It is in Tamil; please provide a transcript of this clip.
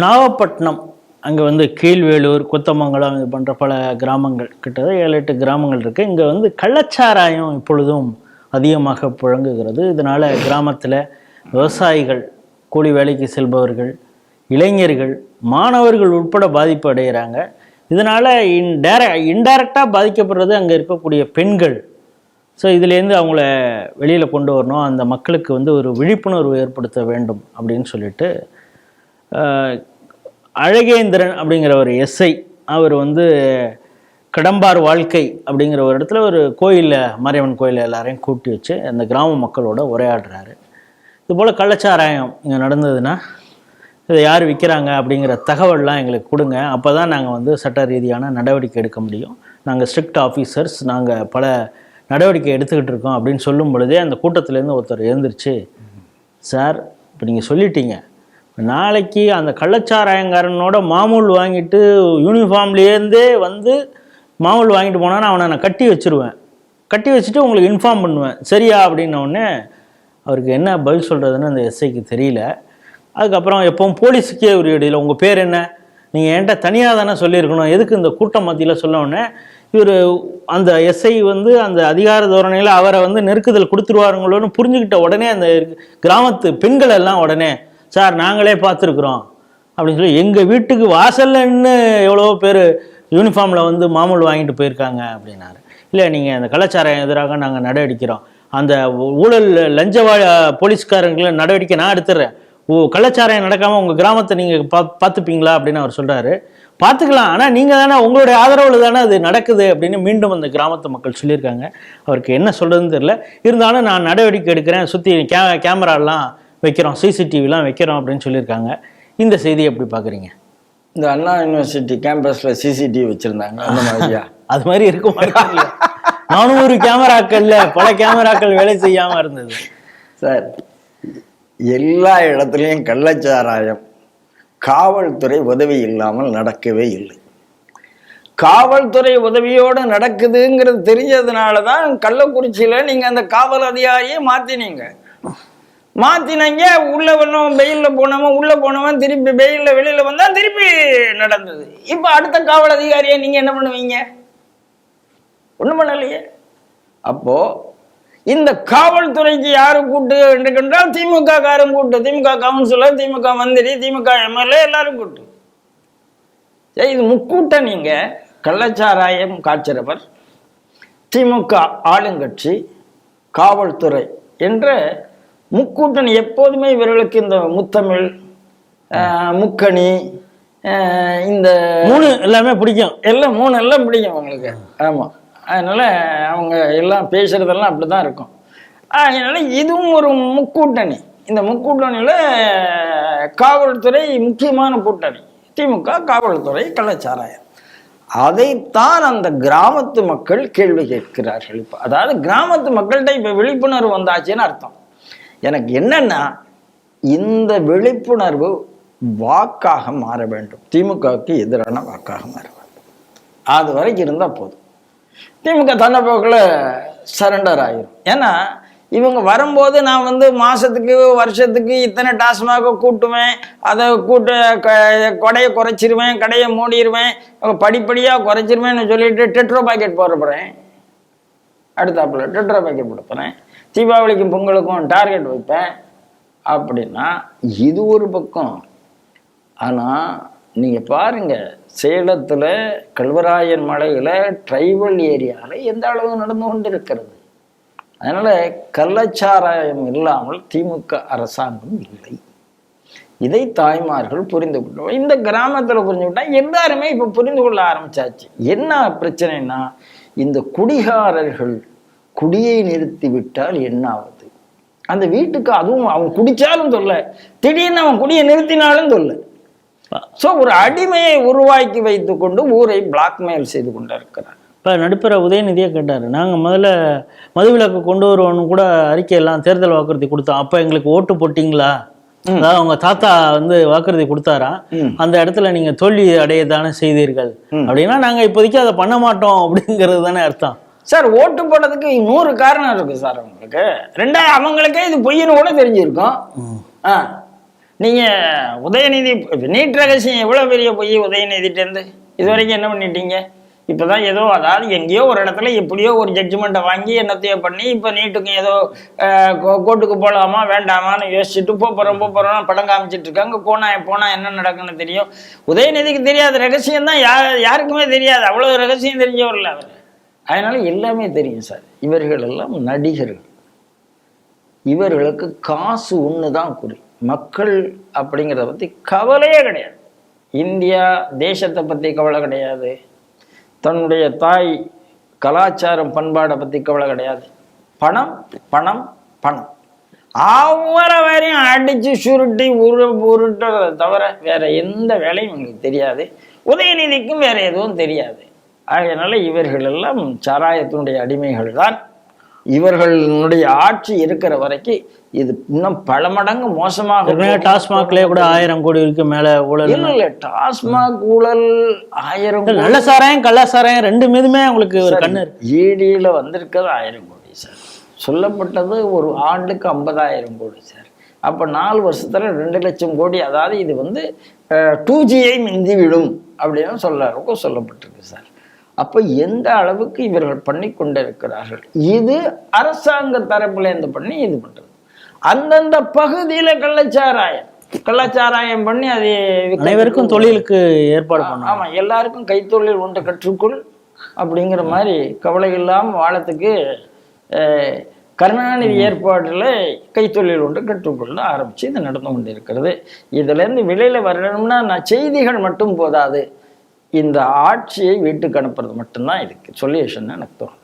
நாகப்பட்டினம் அங்கே வந்து கீழ்வேலூர், கொத்தமங்கலம் இது போன்ற பல கிராமங்கள், கிட்டத்தட்ட 7-8 கிராமங்கள் இருக்குது. இங்கே வந்து கள்ளச்சாராயம் இப்பொழுதும் அதிகமாக புழங்குகிறது. இதனால் கிராமத்தில் விவசாயிகள், கூலி வேலைக்கு செல்பவர்கள், இளைஞர்கள், மாணவர்கள் உட்பட பாதிப்பு அடைகிறாங்க. இதனால் இன்டைரக்டாக பாதிக்கப்படுறது அங்கே இருக்கக்கூடிய பெண்கள். ஸோ இதுலேருந்து அவங்கள வெளியில் கொண்டு வரணும், அந்த மக்களுக்கு வந்து ஒரு விழிப்புணர்வு ஏற்படுத்த வேண்டும் அப்படின்னு சொல்லிட்டு அழகேந்திரன் அப்படிங்கிற ஒரு எஸ்ஐ, அவர் வந்து கடம்பார் வாழ்க்கை அப்படிங்கிற ஒரு இடத்துல ஒரு கோயிலில், மாரியம்மன் கோயிலில் எல்லாரையும் கூட்டி வச்சு அந்த கிராம மக்களோட உரையாடுறாரு. இதுபோல் கள்ளச்சாராயம் இங்கே நடந்ததுன்னா இதை யார் விற்கிறாங்க அப்படிங்கிற தகவல்லாம் எங்களுக்கு கொடுங்க, அப்போ தான் நாங்கள் வந்து சட்ட ரீதியான நடவடிக்கை எடுக்க முடியும், நாங்கள் ஸ்ட்ரிக்ட் ஆஃபீஸர்ஸ், நாங்கள் பல நடவடிக்கை எடுத்துக்கிட்டு இருக்கோம் அப்படின்னு சொல்லும் பொழுதே அந்த கூட்டத்திலேருந்து ஒருத்தர் எழுந்திரிச்சு, சார் இப்போ நீங்கள் சொல்லிட்டீங்க, நாளைக்கு அந்த கள்ளச்சாராயங்காரனோட மாமூல் வாங்கிட்டு யூனிஃபார்ம்லேருந்தே வந்து மாமூல் வாங்கிட்டு போனான்னு அவனை நான் கட்டி வச்சுருவேன், கட்டி வச்சுட்டு உங்களுக்கு இன்ஃபார்ம் பண்ணுவேன், சரியா அப்படின்னோடனே அவருக்கு என்ன பதில் சொல்கிறதுன்னு அந்த எஸ்ஐக்கு தெரியல. அதுக்கப்புறம் எப்போவும் போலீஸுக்கே ஒரு இடையில், உங்கள் பேர் என்ன, நீங்கள் என்கிட்ட தனியாக தானே சொல்லியிருக்கணும், எதுக்கு இந்த கூட்டம் மத்தியில் சொன்னோடனே இவர் அந்த எஸ்ஐ வந்து அந்த அதிகார தோரணையில் அவரை வந்து நெருக்குதல் கொடுத்துருவாருங்களோன்னு புரிஞ்சுக்கிட்ட உடனே அந்த கிராமத்து பெண்கள் எல்லாம் உடனே, சார் நாங்களே பார்த்துருக்குறோம் அப்படின்னு சொல்லி, எங்கள் வீட்டுக்கு வாசல்லன்னு எவ்வளோ பேர் யூனிஃபார்மில் வந்து மாமூல் வாங்கிட்டு போயிருக்காங்க அப்படின்னாரு. இல்லை, நீங்கள் அந்த கலாச்சாரம் எதிராக நாங்கள் நடவடிக்கிறோம், அந்த ஊழல் லஞ்ச போலீஸ்காரங்களை நடவடிக்கை நான் எடுத்துடுறேன், கள்ளச்சாராயம் நடக்காமல் உங்கள் கிராமத்தை நீங்கள் பார்த்துப்பீங்களா அப்படின்னு அவர் சொல்கிறாரு. பார்த்துக்கலாம், ஆனால் நீங்கள் தானே, உங்களுடைய ஆதரவில் தானே அது நடக்குது அப்படின்னு மீண்டும் அந்த கிராமத்து மக்கள் சொல்லியிருக்காங்க. அவருக்கு என்ன சொல்கிறதுன்னு தெரியல. இருந்தாலும் நான் நடவடிக்கை எடுக்கிறேன், சுற்றி கேமராலாம் வைக்கிறோம், சிசிடிவிலாம் வைக்கிறோம் அப்படின்னு சொல்லியிருக்காங்க. இந்த செய்தியை எப்படி பார்க்குறீங்க? இந்த அண்ணா யூனிவர்சிட்டி கேம்பஸில் சிசிடிவி வச்சுருந்தாங்க, அந்த மாதிரியா? அது மாதிரி இருக்க மாட்டேங்குது. 400 கேமராக்கள்ல பல கேமராக்கள் வேலை செய்யாமல் இருந்தது. சார், எல்லா இடத்துலையும் கள்ளச்சாராயம் காவல்துறை உதவி இல்லாமல் நடக்கவே இல்லை. காவல்துறை உதவியோடு நடக்குதுங்கிறது தெரிஞ்சதுனால தான் கள்ளக்குறிச்சியில் நீங்கள் அந்த காவல் அதிகாரியை மாற்றினீங்க. உள்ள வரணும், வெயிலில் போனவன் உள்ள போனவன் திருப்பி வெயிலில் வெளியில் வந்தால் திருப்பி நடந்தது. இப்போ அடுத்த காவல் அதிகாரியை நீங்கள் என்ன பண்ணுவீங்க? ஒன்றும் பண்ணலையே. அப்போ இந்த காவல்துறைக்கு யாரு கூட்டு என்றால் திமுக காரும் கூட்டு, திமுக கவுன்சிலர், திமுக மந்திரி, திமுக எம்எல்ஏ எல்லாரும் கூட்டு. இது முக்கூட்ட. நீங்க கள்ளச்சாராயம் காய்ச்சறவர், திமுக ஆளுங்கட்சி, காவல்துறை என்ற முக்கூட்டணி எப்போதுமே இவர்களுக்கு இந்த முத்தமிழ், முக்கணி, இந்த 3 எல்லாமே பிடிக்கும். எல்லாம் 3 எல்லாம் பிடிக்கும் அவங்களுக்கு. ஆமா, அதனால அவங்க எல்லாம் பேசுறதெல்லாம் அப்படிதான் இருக்கும். அதனால இதுவும் ஒரு முக்கூட்டணி. இந்த முக்கூட்டணியில காவல்துறை முக்கியமான கூட்டணி. திமுக, காவல்துறை, கள்ளச்சாராயம். அதைத்தான் அந்த கிராமத்து மக்கள் கேள்வி கேட்கிறார்கள். இப்போ அதாவது கிராமத்து மக்கள்கிட்ட இப்போ விழிப்புணர்வு வந்தாச்சுன்னு அர்த்தம். எனக்கு என்னன்னா, இந்த விழிப்புணர்வு வாக்காக மாற வேண்டும், திமுகவுக்கு எதிரான வாக்காக மாற வேண்டும். அது வரைக்கும் இருந்தால் போதும். திமுக தந்த போக்கில் சரண்டர் ஆகிரும். ஏன்னா இவங்க வரும்போது நான் வந்து மாதத்துக்கு வருஷத்துக்கு இத்தனை டாஸ்மாக கூட்டுவேன், அதை கொடையை குறைச்சிருவேன், கடையை மூடிடுவேன், படிப்படியாக குறைச்சிருவேன்னு சொல்லிட்டு டெட்ரோ பாக்கெட் போட போகிறேன், அடுத்தாப்புல டெட்ரோ பாக்கெட் போட போகிறேன், தீபாவளிக்கும் பொங்கலுக்கும் டார்கெட் வைப்பேன் அப்படின்னா இது ஒரு பக்கம். ஆனால் நீங்கள் பாருங்கள், சேலத்தில் கல்வராயன் மலையில் ட்ரைபல் ஏரியாவில் எந்த அளவு நடந்து கொண்டு இருக்கிறது. அதனால் கள்ளச்சாராயம் இல்லாமல் திமுக அரசாங்கம் இல்லை. இதை தாய்மார்கள் புரிந்து கொள்ளும். இந்த கிராமத்தில் புரிஞ்சுக்கிட்டா எல்லாருமே இப்போ புரிந்து கொள்ள ஆரம்பிச்சாச்சு. என்ன பிரச்சனைனா, இந்த குடிகாரர்கள் குடியை நிறுத்தி விட்டால் என்ன ஆகுது? அந்த வீட்டுக்கு அதுவும் அவன் குடிச்சாலும் தொல்லை, திடீர்னு அவன் குடியை நிறுத்தினாலும் தொல்லை. ஸோ ஒரு அடிமையை உருவாக்கி வைத்து கொண்டு ஊரை பிளாக்மெயில் செய்து கொண்டு இருக்கிறார். இப்போ நடுப்பற உதயநிதியே கேட்டார், நாங்கள் முதல்ல மதுவிலக்கு கொண்டு வருவோன்னு கூட அறிக்கையெல்லாம் தேர்தல் வாக்குறுதி கொடுத்தோம், அப்போ எங்களுக்கு ஓட்டு போட்டிங்களா? அதாவது அவங்க தாத்தா வந்து வாக்குறுதி கொடுத்தாராம், அந்த இடத்துல நீங்கள் தோல்வி அடையதானே செய்தீர்கள் அப்படின்னா நாங்கள் இப்போதைக்கு அதை பண்ண மாட்டோம் அப்படிங்கிறது தானே அர்த்தம். சார், ஓட்டு போடுறதுக்கு 100 காரணம் இருக்கு சார். அவங்களுக்கு 2 அவங்களுக்கே இது பொய்ன்னு கூட தெரிஞ்சிருக்கும். நீங்கள் உதயநிதி நீட் ரகசியம் எவ்வளோ பெரிய பொய் உதயநிதிட்டேருந்து இது வரைக்கும் என்ன பண்ணிட்டீங்க? இப்போ தான் ஏதோ அதாவது எங்கேயோ ஒரு இடத்துல எப்படியோ ஒரு ஜட்ஜ்மெண்ட்டை வாங்கி என்னத்தையோ பண்ணி இப்போ நீட்டுக்கு ஏதோ கோர்ட்டுக்கு போகலாமா வேண்டாமான்னு யோசிச்சுட்டு போகிறோம் படம் காமிச்சிட்டு இருக்காங்க. போனால் என்ன நடக்குன்னு தெரியும். உதயநிதிக்கு தெரியாத ரகசியம் தான் யாருக்குமே தெரியாது. அவ்வளோ ரகசியம் தெரிஞ்சவரில்ல அவர். அதனால எல்லாமே தெரியும் சார். இவர்கள் எல்லாம் நடிகர்கள். இவர்களுக்கு காசு ஒன்று தான் குறி. மக்கள் அப்படிங்கிறத பற்றி கவலையே கிடையாது. இந்தியா தேசத்தை பற்றி கவலை கிடையாது. தன்னுடைய தாய் கலாச்சாரம் பண்பாடை பற்றி கவலை கிடையாது. பணம் பணம் பணம். அவரை வரையும் அடித்து சுருட்டி உருட்டுறதை தவிர வேற எந்த வேலையும் உங்களுக்கு தெரியாது. உதயநிதிக்கும் வேற எதுவும் தெரியாது. அதனால இவர்கள் எல்லாம் சாராயத்தினுடைய அடிமைகள் தான். இவர்களுடைய ஆட்சி இருக்கிற வரைக்கும் இது இன்னும் பல மடங்கு மோசமாக. டாஸ்மாக்லயே கூட 1000 கோடி வரைக்கும் மேல ஊழல். இல்ல டாஸ்மாக் ஊழல் 1000 நல்ல சாராயம் கள்ள சாராயம் ரெண்டு மீதுமே உங்களுக்கு ஒரு கண்ணு. ஈடியில வந்திருக்கிறது 1000 கோடி சார். சொல்லப்பட்டது ஒரு ஆண்டுக்கு 50,000 கோடி சார். அப்போ 4 வருஷத்துல 2 லட்சம் கோடி. அதாவது இது 2Gயை மிந்தி விடும் அப்படின்னு சொல்லப்பட்டிருக்கு சார். அப்போ எந்த அளவுக்கு இவர்கள் பண்ணி கொண்டிருக்கிறார்கள். இது அரசாங்க தரப்புலேருந்து பண்ணி இது பண்றது. அந்தந்த பகுதியில கள்ளச்சாராயம் பண்ணி அது அனைவருக்கும் தொழிலுக்கு ஏற்பாடு பண்ணணும். ஆமா, எல்லாருக்கும் கைத்தொழில் ஒன்று கற்றுக்கொள் அப்படிங்கிற மாதிரி கவலை இல்லாமல் வாழத்துக்கு கருணாநிதி ஏற்பாட்டில் கைத்தொழில் ஒன்று கற்றுக்கொள்ள ஆரம்பிச்சு இது நடந்து கொண்டு இருக்கிறது. இதுலேருந்து வெளியில வரணும்னா செய்திகள் மட்டும் போதாது. இந்த ஆட்சியை வீட்டுக்கு அனுப்புறது மட்டும்தான் இதுக்கு சொல்யூஷன் எனக்கு தோணும்.